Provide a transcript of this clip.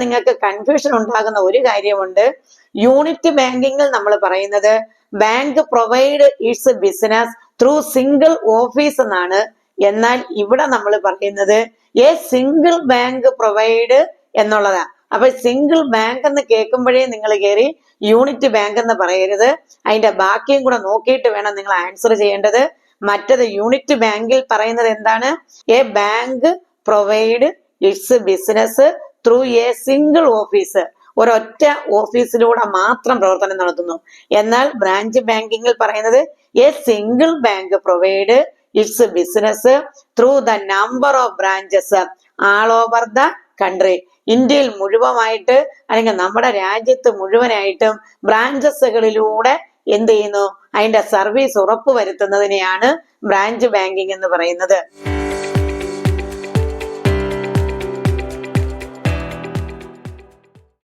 നിങ്ങൾക്ക് കൺഫ്യൂഷൻ ഉണ്ടാകുന്ന ഒരു കാര്യമുണ്ട്. യൂണിറ്റ് ബാങ്കിങ്ങിൽ നമ്മൾ പറയുന്നത് bank provide it's business through single office എന്നാണ്. എന്നാൽ ഇവിടെ നമ്മൾ പറയുന്നത് എ സിംഗിൾ ബാങ്ക് പ്രൊവൈഡ് എന്നുള്ളതാ. അപ്പൊ സിംഗിൾ ബാങ്ക് എന്ന് കേൾക്കുമ്പോഴേ നിങ്ങൾ കയറി യൂണിറ്റ് ബാങ്ക് എന്ന് പറയരുത്. അതിന്റെ ബാക്കിയും കൂടെ നോക്കിയിട്ട് വേണം നിങ്ങൾ ആൻസർ ചെയ്യേണ്ടത്. മറ്റത് യൂണിറ്റ് ബാങ്കിൽ പറയുന്നത് എന്താണ്? A bank provide it's business through A single office, ഒരൊറ്റ ഓഫീസിലൂടെ മാത്രം പ്രവർത്തനം നടത്തുന്നു. എന്നാൽ ബ്രാഞ്ച് ബാങ്കിങ്ങിൽ പറയുന്നത് A single bank provide it's business through the number of branches all over the country. ഇന്ത്യയിൽ മുഴുവനായിട്ട് അല്ലെങ്കിൽ നമ്മുടെ രാജ്യത്ത് മുഴുവനായിട്ടും ബ്രാഞ്ചസുകളിലൂടെ എന്ത് ചെയ്യുന്നു? അതിന്റെ സർവീസ് ഉറപ്പുവരുത്തുന്നതിനെയാണ് ബ്രാഞ്ച് ബാങ്കിങ് എന്ന് പറയുന്നത്.